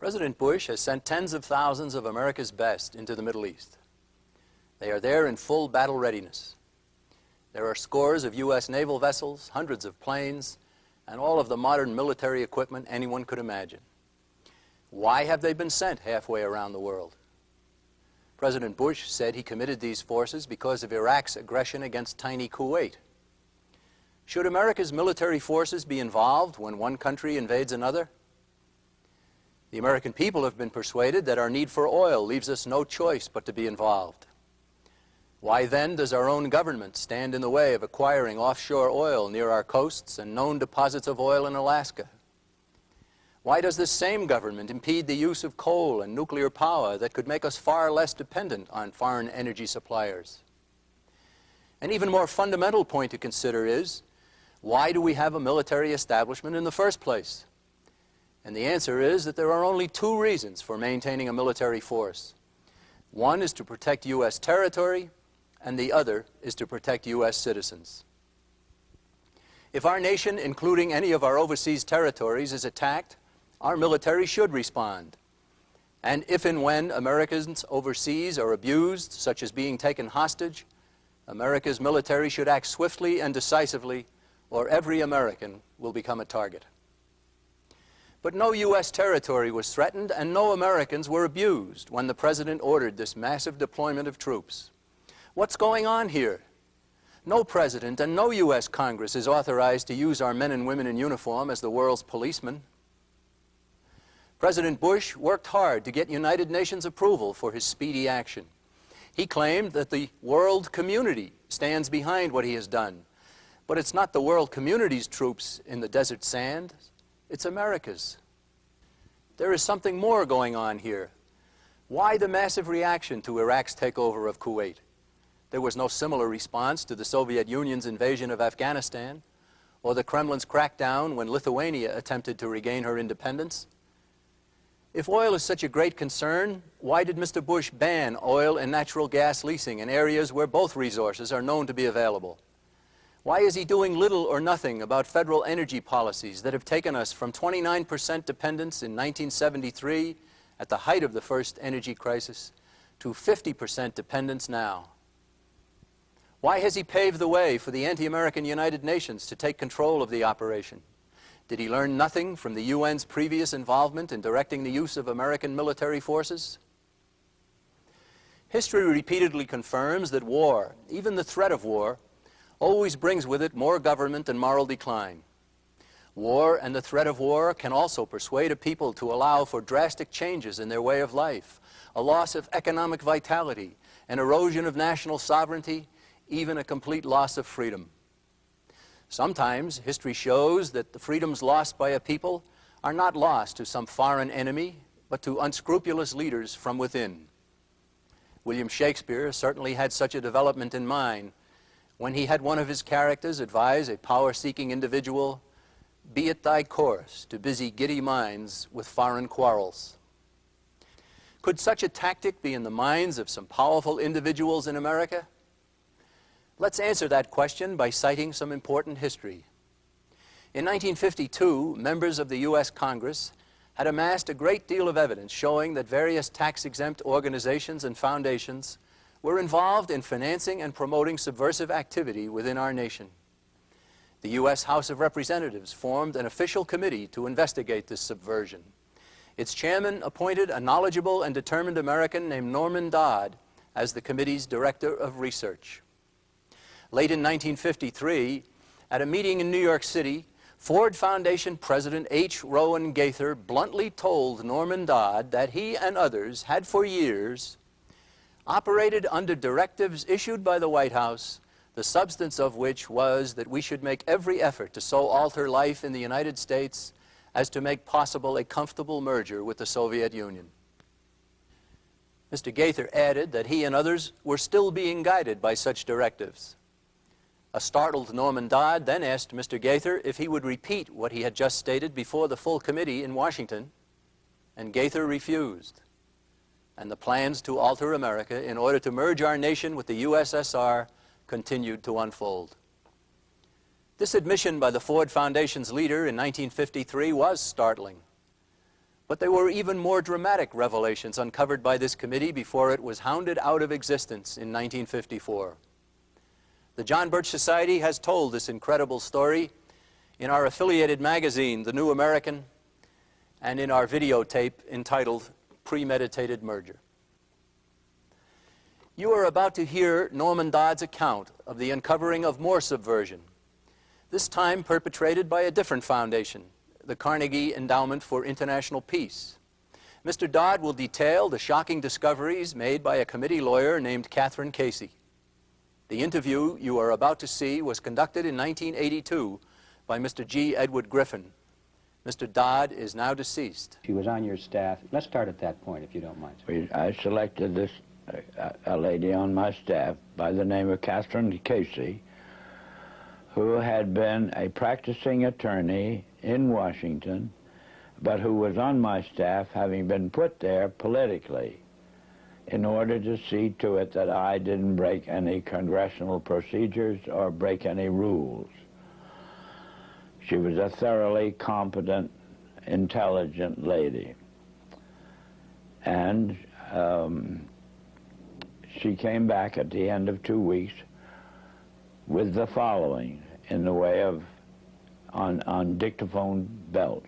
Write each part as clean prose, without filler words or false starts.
President Bush has sent tens of thousands of America's best into the Middle East. They are there in full battle readiness. There are scores of U.S. naval vessels, hundreds of planes, and all of the modern military equipment anyone could imagine. Why have they been sent halfway around the world? President Bush said he committed these forces because of Iraq's aggression against tiny Kuwait. Should America's military forces be involved when one country invades another? The American people have been persuaded that our need for oil leaves us no choice but to be involved. Why then does our own government stand in the way of acquiring offshore oil near our coasts and known deposits of oil in Alaska? Why does this same government impede the use of coal and nuclear power that could make us far less dependent on foreign energy suppliers? An even more fundamental point to consider is, why do we have a military establishment in the first place? And the answer is that there are only two reasons for maintaining a military force. One is to protect U.S. territory, and the other is to protect U.S. citizens. If our nation, including any of our overseas territories, is attacked, our military should respond. And if and when Americans overseas are abused, such as being taken hostage, America's military should act swiftly and decisively, or every American will become a target. But no U.S. territory was threatened and no Americans were abused when the President ordered this massive deployment of troops. What's going on here? No President and no U.S. Congress is authorized to use our men and women in uniform as the world's policemen. President Bush worked hard to get United Nations approval for his speedy action. He claimed that the world community stands behind what he has done. But it's not the world community's troops in the desert sand. It's America's. There is something more going on here. Why the massive reaction to Iraq's takeover of Kuwait? There was no similar response to the Soviet Union's invasion of Afghanistan or the Kremlin's crackdown when Lithuania attempted to regain her independence. If oil is such a great concern, why did Mr. Bush ban oil and natural gas leasing in areas where both resources are known to be available? Why is he doing little or nothing about federal energy policies that have taken us from 29% dependence in 1973, at the height of the first energy crisis, to 50% dependence now? Why has he paved the way for the anti-American United Nations to take control of the operation? Did he learn nothing from the UN's previous involvement in directing the use of American military forces? History repeatedly confirms that war, even the threat of war, always brings with it more government and moral decline. War and the threat of war can also persuade a people to allow for drastic changes in their way of life, a loss of economic vitality, an erosion of national sovereignty, even a complete loss of freedom. Sometimes history shows that the freedoms lost by a people are not lost to some foreign enemy, but to unscrupulous leaders from within. William Shakespeare certainly had such a development in mind when he had one of his characters advise a power-seeking individual, "Be it thy course to busy giddy minds with foreign quarrels." Could such a tactic be in the minds of some powerful individuals in America? Let's answer that question by citing some important history. In 1952, members of the U.S. Congress had amassed a great deal of evidence showing that various tax-exempt organizations and foundations were involved in financing and promoting subversive activity within our nation. The U.S. House of Representatives formed an official committee to investigate this subversion. Its chairman appointed a knowledgeable and determined American named Norman Dodd as the committee's director of research. Late in 1953, at a meeting in New York City, Ford Foundation President H. Rowan Gaither bluntly told Norman Dodd that he and others had for years operated under directives issued by the White House, the substance of which was that we should make every effort to so alter life in the United States as to make possible a comfortable merger with the Soviet Union. Mr. Gaither added that he and others were still being guided by such directives. A startled Norman Dodd then asked Mr. Gaither if he would repeat what he had just stated before the full committee in Washington, and Gaither refused. And the plans to alter America in order to merge our nation with the USSR continued to unfold. This admission by the Ford Foundation's leader in 1953 was startling. But there were even more dramatic revelations uncovered by this committee before it was hounded out of existence in 1954. The John Birch Society has told this incredible story in our affiliated magazine, The New American, and in our videotape entitled Premeditated Merger. You are about to hear Norman Dodd's account of the uncovering of more subversion, this time perpetrated by a different foundation, the Carnegie Endowment for International Peace. Mr. Dodd will detail the shocking discoveries made by a committee lawyer named Catherine Casey. The interview you are about to see was conducted in 1982 by Mr. G. Edward Griffin. Mr. Dodd is now deceased. She was on your staff. Let's start at that point, if you don't mind, sir. I selected this a lady on my staff by the name of Catherine Casey, who had been a practicing attorney in Washington, but who was on my staff having been put there politically in order to see to it that I didn't break any congressional procedures or break any rules. She was a thoroughly competent, intelligent lady. And she came back at the end of 2 weeks with the following in the way of, on dictaphone belts.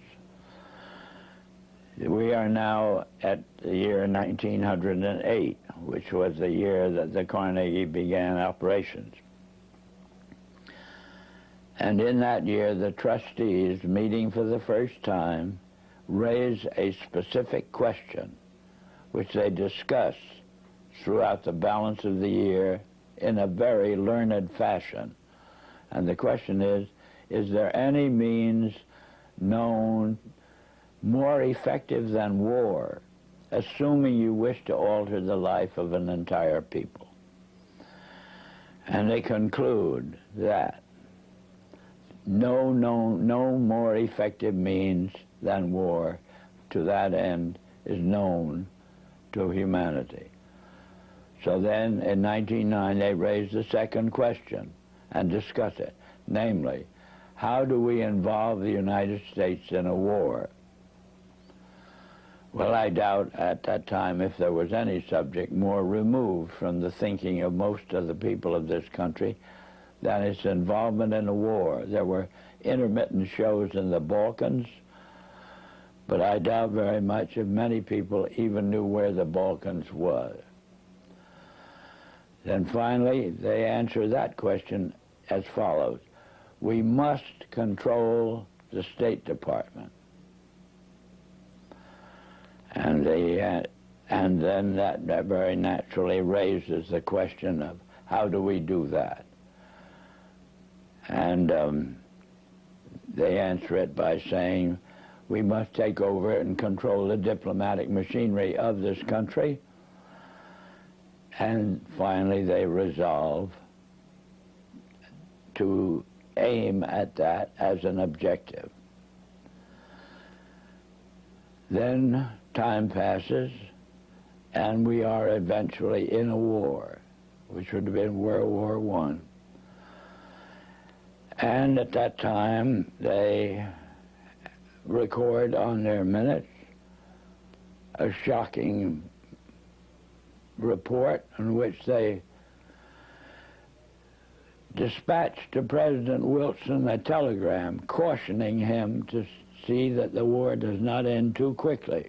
We are now at the year 1908, which was the year that the Carnegie began operations. And in that year, the trustees, meeting for the first time, raised a specific question, which they discussed throughout the balance of the year in a very learned fashion. And the question is there any means known more effective than war, assuming you wish to alter the life of an entire people? And they conclude that no more effective means than war to that end is known to humanity. So then in 1909 they raised the second question and discussed it, namely, how do we involve the United States in a war? Well, I doubt at that time if there was any subject more removed from the thinking of most of the people of this country than its involvement in a war. There were intermittent shows in the Balkans, but I doubt very much if many people even knew where the Balkans was. Then finally, they answer that question as follows. We must control the State Department. And then that very naturally raises the question of how do we do that? And they answer it by saying we must take over and control the diplomatic machinery of this country. And finally they resolve to aim at that as an objective. Then time passes and we are eventually in a war, which would have been World War I. And at that time they record on their minutes a shocking report in which they dispatched to President Wilson a telegram cautioning him to see that the war does not end too quickly.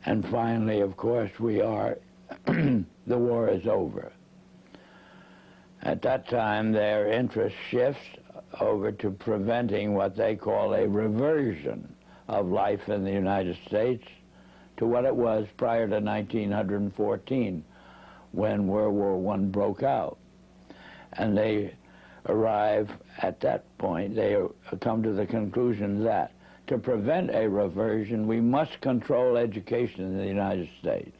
And finally, of course, the war is over. At that time, their interest shifts over to preventing what they call a reversion of life in the United States to what it was prior to 1914, when World War I broke out. And they arrive at that point, they come to the conclusion that to prevent a reversion, we must control education in the United States.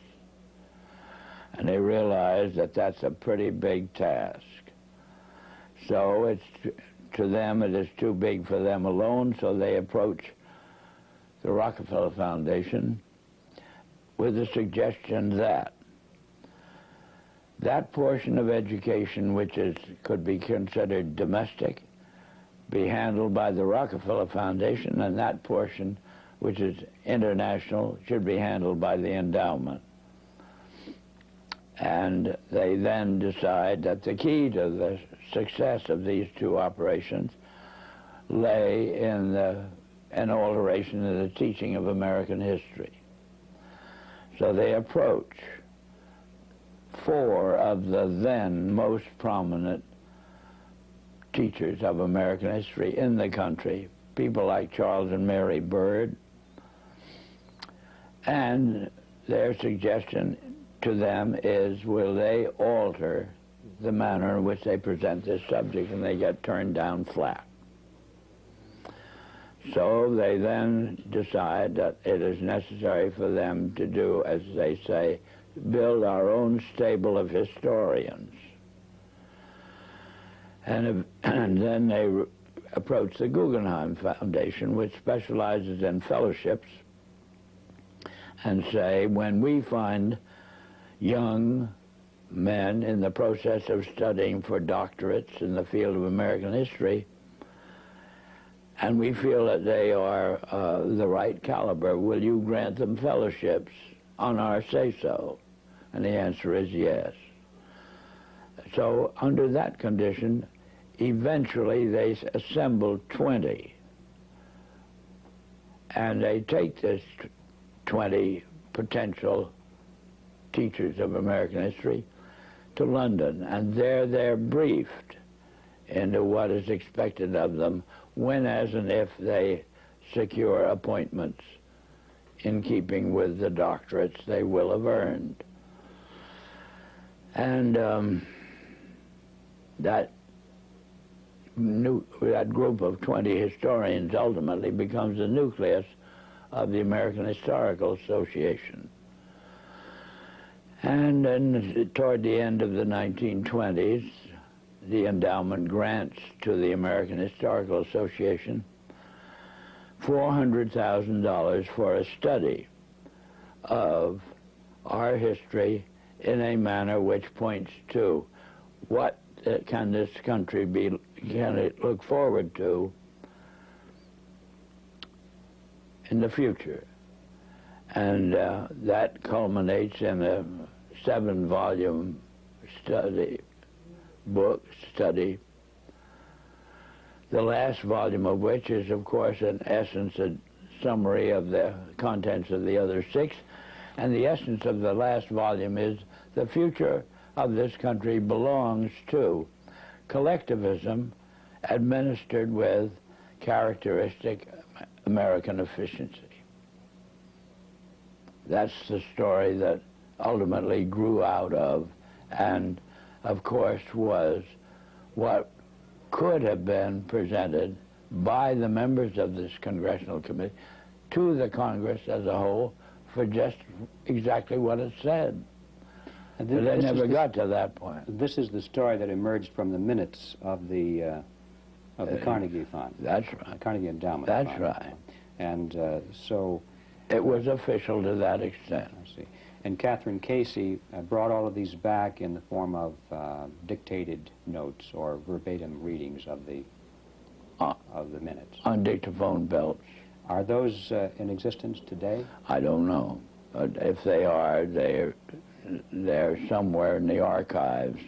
And they realize that that's a pretty big task. So to them, it is too big for them alone, so they approach the Rockefeller Foundation with the suggestion that that portion of education which could be considered domestic be handled by the Rockefeller Foundation, and that portion, which is international, should be handled by the endowment. And they then decide that the key to the success of these two operations lay in an alteration in the teaching of American history. So they approach four of the then most prominent teachers of American history in the country, people like Charles and Mary Bird, and their suggestion to them is, will they alter the manner in which they present this subject, and they get turned down flat. So they then decide that it is necessary for them to do, as they say, build our own stable of historians. And then they approach the Guggenheim Foundation, which specializes in fellowships, and say, when we find young men in the process of studying for doctorates in the field of American history, and we feel that they are the right caliber, will you grant them fellowships on our say-so? And the answer is yes. So under that condition, eventually they assemble 20. And they take this 20 potential teachers of American history to London, and there they're briefed into what is expected of them when, as and if they secure appointments in keeping with the doctorates they will have earned. And that group of 20 historians ultimately becomes the nucleus of the American Historical Association. And then toward the end of the 1920s, the endowment grants to the American Historical Association $400,000 for a study of our history in a manner which points to what can this country can it look forward to in the future. And that culminates in a 7-volume study, the last volume of which is, of course, in essence a summary of the contents of the other 6. And the essence of the last volume is the future of this country belongs to collectivism administered with characteristic American efficiency. That's the story that ultimately grew out of, and of course was what could have been presented by the members of this congressional committee to the Congress as a whole for just exactly what it said. But they never got to that point. This is the story that emerged from the minutes of the Carnegie Fund. That's right. The Carnegie Endowment That's Fund. right. And so... It was official to that extent. I see. And Catherine Casey brought all of these back in the form of dictated notes or verbatim readings of the minutes. On dictaphone belts. Are those in existence today? I don't know. If they are, they're somewhere in the archives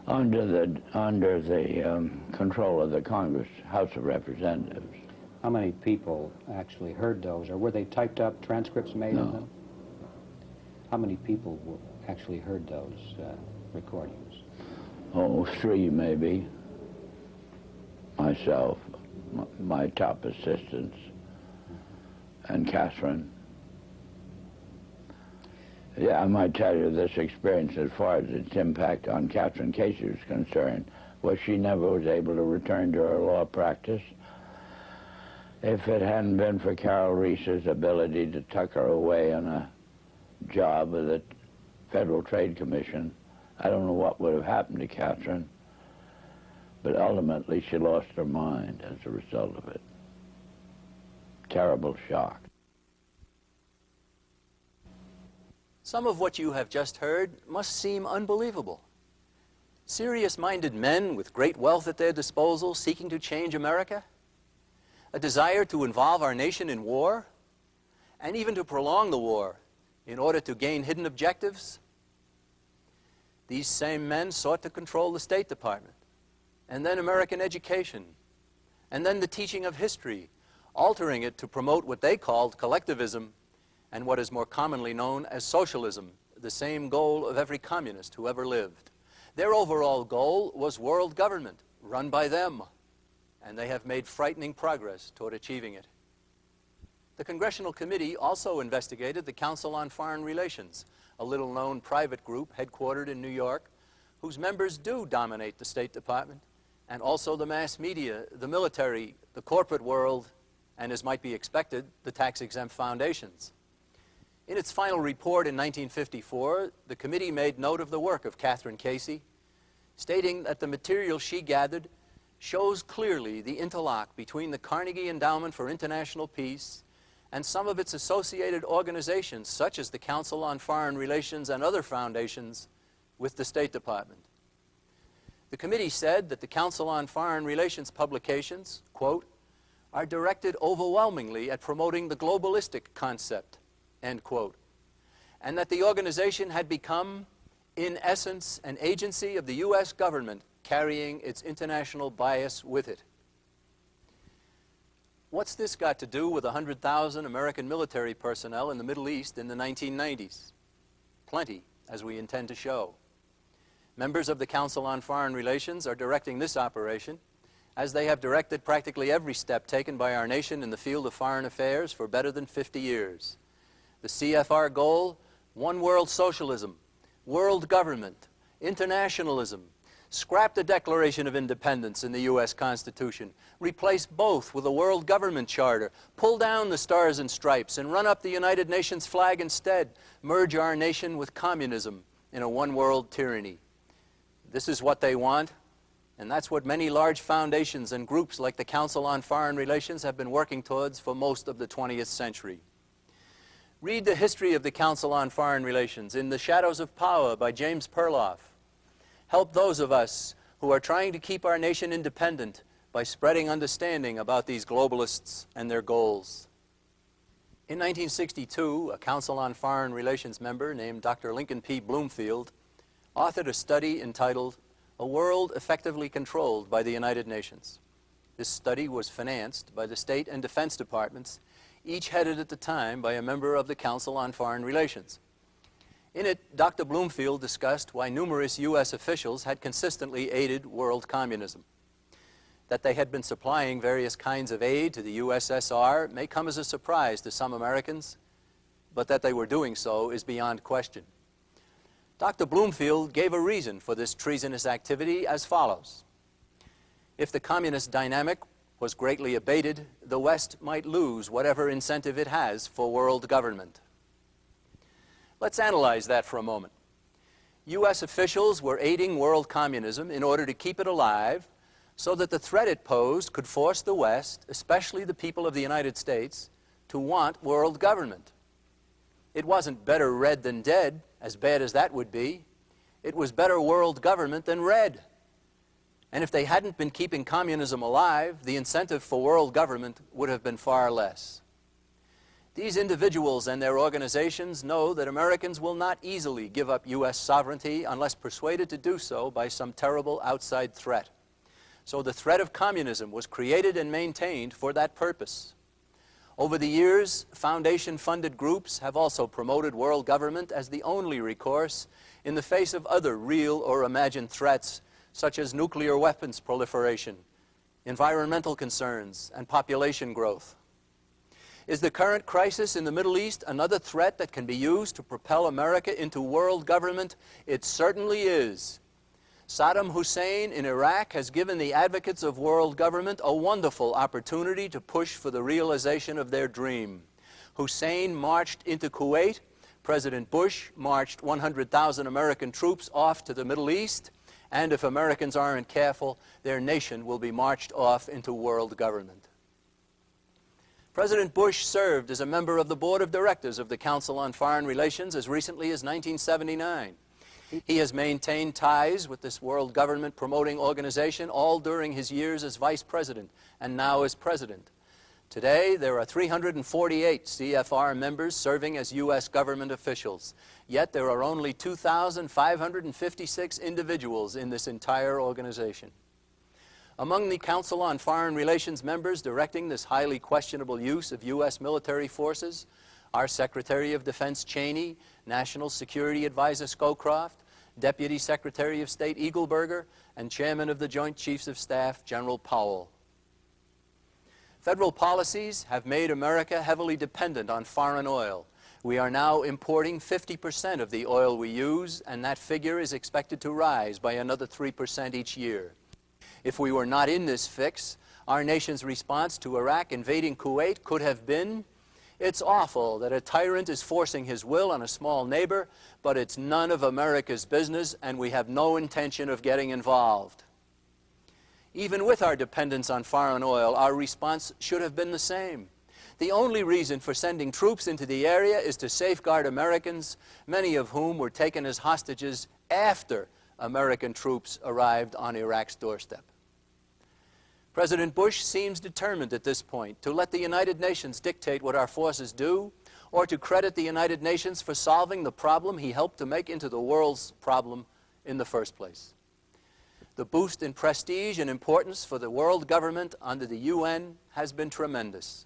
under the control of the Congress, House of Representatives. How many people actually heard those, or were they typed up, transcripts made of them? How many people actually heard those recordings? Oh, 3 maybe. Myself, my top assistants, and Catherine. Yeah, I might tell you this experience as far as its impact on Catherine Casey was concerned, was she never was able to return to her law practice. If it hadn't been for Carol Reese's ability to tuck her away on a job with the Federal Trade Commission, I don't know what would have happened to Catherine, but ultimately she lost her mind as a result of it. Terrible shock. Some of what you have just heard must seem unbelievable. Serious-minded men with great wealth at their disposal seeking to change America? A desire to involve our nation in war? And even to prolong the war in order to gain hidden objectives? These same men sought to control the State Department, and then American education, and then the teaching of history, altering it to promote what they called collectivism and what is more commonly known as socialism, the same goal of every communist who ever lived. Their overall goal was world government, run by them, and they have made frightening progress toward achieving it. The Congressional Committee also investigated the Council on Foreign Relations, a little-known private group headquartered in New York, whose members do dominate the State Department, and also the mass media, the military, the corporate world, and, as might be expected, the tax-exempt foundations. In its final report in 1954, the committee made note of the work of Catherine Casey, stating that the material she gathered shows clearly the interlock between the Carnegie Endowment for International Peace and some of its associated organizations, such as the Council on Foreign Relations and other foundations, with the State Department. The committee said that the Council on Foreign Relations publications, quote, are directed overwhelmingly at promoting the globalistic concept, end quote, and that the organization had become, in essence, an agency of the U.S. government carrying its international bias with it. What's this got to do with 100,000 American military personnel in the Middle East in the 1990s? Plenty, as we intend to show. Members of the Council on Foreign Relations are directing this operation, as they have directed practically every step taken by our nation in the field of foreign affairs for better than 50 years. The CFR goal: one world socialism, world government, internationalism. Scrap the Declaration of Independence in the U.S. Constitution. Replace both with a world government charter. Pull down the stars and stripes and run up the United Nations flag instead. Merge our nation with communism in a one-world tyranny. This is what they want, and that's what many large foundations and groups like the Council on Foreign Relations have been working towards for most of the 20th century. Read the history of the Council on Foreign Relations in The Shadows of Power by James Perloff. Help those of us who are trying to keep our nation independent by spreading understanding about these globalists and their goals. In 1962, a Council on Foreign Relations member named Dr. Lincoln P. Bloomfield authored a study entitled A World Effectively Controlled by the United Nations. This study was financed by the State and Defense Departments, each headed at the time by a member of the Council on Foreign Relations. In it, Dr. Bloomfield discussed why numerous U.S. officials had consistently aided world communism. That they had been supplying various kinds of aid to the USSR may come as a surprise to some Americans, but that they were doing so is beyond question. Dr. Bloomfield gave a reason for this treasonous activity as follows. If the communist dynamic was greatly abated, the West might lose whatever incentive it has for world government. Let's analyze that for a moment. U.S. officials were aiding world communism in order to keep it alive so that the threat it posed could force the West, especially the people of the United States, to want world government. It wasn't better red than dead, as bad as that would be. It was better world government than red. And if they hadn't been keeping communism alive, the incentive for world government would have been far less. These individuals and their organizations know that Americans will not easily give up U.S. sovereignty unless persuaded to do so by some terrible outside threat. So the threat of communism was created and maintained for that purpose. Over the years, foundation-funded groups have also promoted world government as the only recourse in the face of other real or imagined threats, such as nuclear weapons proliferation, environmental concerns, and population growth. Is the current crisis in the Middle East another threat that can be used to propel America into world government? It certainly is. Saddam Hussein in Iraq has given the advocates of world government a wonderful opportunity to push for the realization of their dream. Hussein marched into Kuwait. President Bush marched 100,000 American troops off to the Middle East. And if Americans aren't careful, their nation will be marched off into world government. President Bush served as a member of the board of directors of the Council on Foreign Relations as recently as 1979. He has maintained ties with this world government promoting organization all during his years as vice president and now as president. Today, there are 348 CFR members serving as U.S. government officials, yet there are only 2,556 individuals in this entire organization. Among the Council on Foreign Relations members directing this highly questionable use of U.S. military forces are Secretary of Defense Cheney, National Security Advisor Scowcroft, Deputy Secretary of State Eagleburger, and Chairman of the Joint Chiefs of Staff, General Powell. Federal policies have made America heavily dependent on foreign oil. We are now importing 50% of the oil we use, and that figure is expected to rise by another 3% each year. If we were not in this fix, our nation's response to Iraq invading Kuwait could have been, "It's awful that a tyrant is forcing his will on a small neighbor, but it's none of America's business, and we have no intention of getting involved." Even with our dependence on foreign oil, our response should have been the same. The only reason for sending troops into the area is to safeguard Americans, many of whom were taken as hostages after American troops arrived on Iraq's doorstep. President Bush seems determined at this point to let the United Nations dictate what our forces do, or to credit the United Nations for solving the problem he helped to make into the world's problem in the first place. The boost in prestige and importance for the world government under the UN has been tremendous.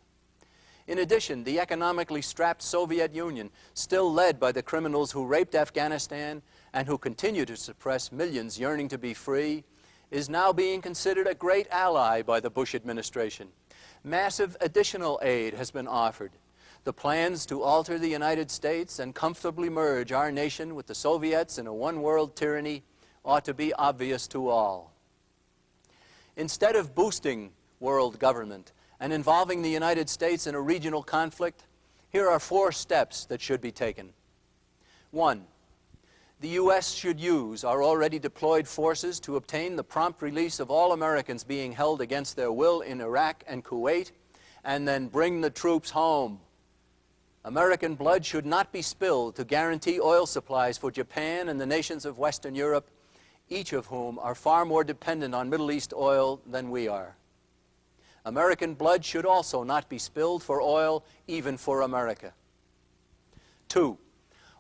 In addition, the economically strapped Soviet Union, still led by the criminals who raped Afghanistan and who continue to suppress millions yearning to be free, is now being considered a great ally by the Bush administration. Massive additional aid has been offered. The plans to alter the United States and comfortably merge our nation with the Soviets in a one-world tyranny ought to be obvious to all. Instead of boosting world government and involving the United States in a regional conflict, here are 4 steps that should be taken. 1. The U.S. should use our already deployed forces to obtain the prompt release of all Americans being held against their will in Iraq and Kuwait, and then bring the troops home. American blood should not be spilled to guarantee oil supplies for Japan and the nations of Western Europe, each of whom are far more dependent on Middle East oil than we are. American blood should also not be spilled for oil, even for America. 2.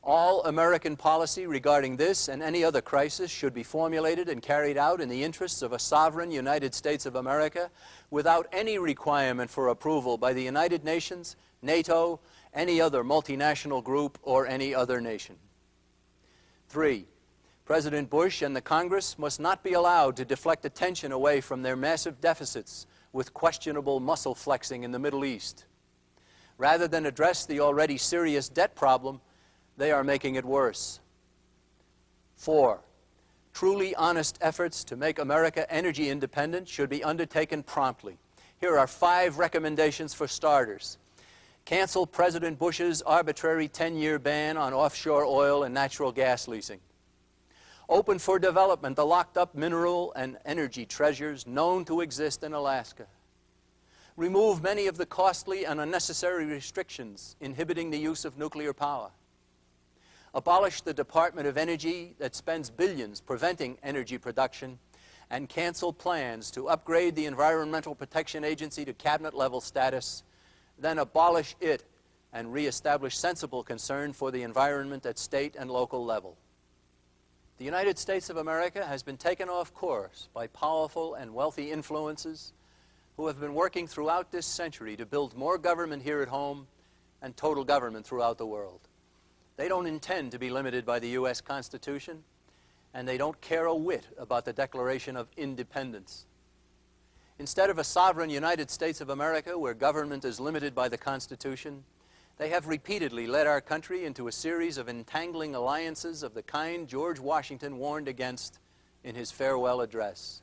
All American policy regarding this and any other crisis should be formulated and carried out in the interests of a sovereign United States of America without any requirement for approval by the United Nations, NATO, any other multinational group, or any other nation. 3. President Bush and the Congress must not be allowed to deflect attention away from their massive deficits with questionable muscle flexing in the Middle East. Rather than address the already serious debt problem, they are making it worse. 4. Truly honest efforts to make America energy independent should be undertaken promptly. Here are 5 recommendations for starters. Cancel President Bush's arbitrary 10-year ban on offshore oil and natural gas leasing. Open for development the locked-up mineral and energy treasures known to exist in Alaska. Remove many of the costly and unnecessary restrictions inhibiting the use of nuclear power. Abolish the Department of Energy that spends billions preventing energy production, and cancel plans to upgrade the Environmental Protection Agency to cabinet-level status, then abolish it and reestablish sensible concern for the environment at state and local level. The United States of America has been taken off course by powerful and wealthy influences who have been working throughout this century to build more government here at home and total government throughout the world. They don't intend to be limited by the U.S. Constitution, and they don't care a whit about the Declaration of Independence. Instead of a sovereign United States of America where government is limited by the Constitution, they have repeatedly led our country into a series of entangling alliances of the kind George Washington warned against in his farewell address.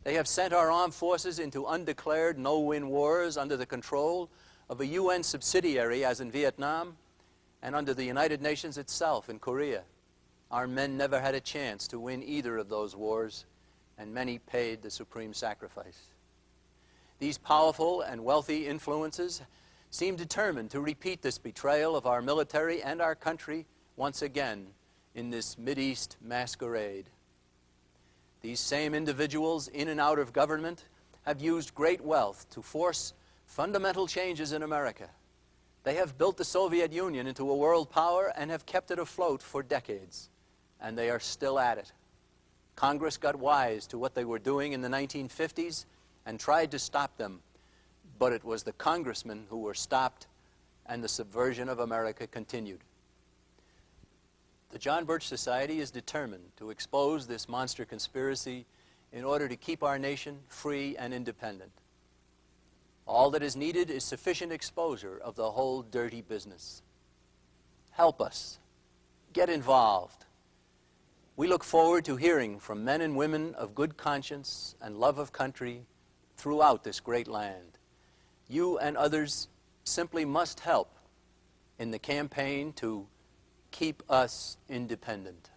They have sent our armed forces into undeclared no-win wars under the control of a UN subsidiary, as in Vietnam, and under the United Nations itself in Korea. Our men never had a chance to win either of those wars, and many paid the supreme sacrifice. These powerful and wealthy influences seem determined to repeat this betrayal of our military and our country once again in this Mideast Masquerade. These same individuals in and out of government have used great wealth to force fundamental changes in America. They have built the Soviet Union into a world power and have kept it afloat for decades, and they are still at it. Congress got wise to what they were doing in the 1950s and tried to stop them, but it was the congressmen who were stopped, and the subversion of America continued. The John Birch Society is determined to expose this monster conspiracy in order to keep our nation free and independent. All that is needed is sufficient exposure of the whole dirty business. Help us. Get involved. We look forward to hearing from men and women of good conscience and love of country throughout this great land. You and others simply must help in the campaign to keep us independent.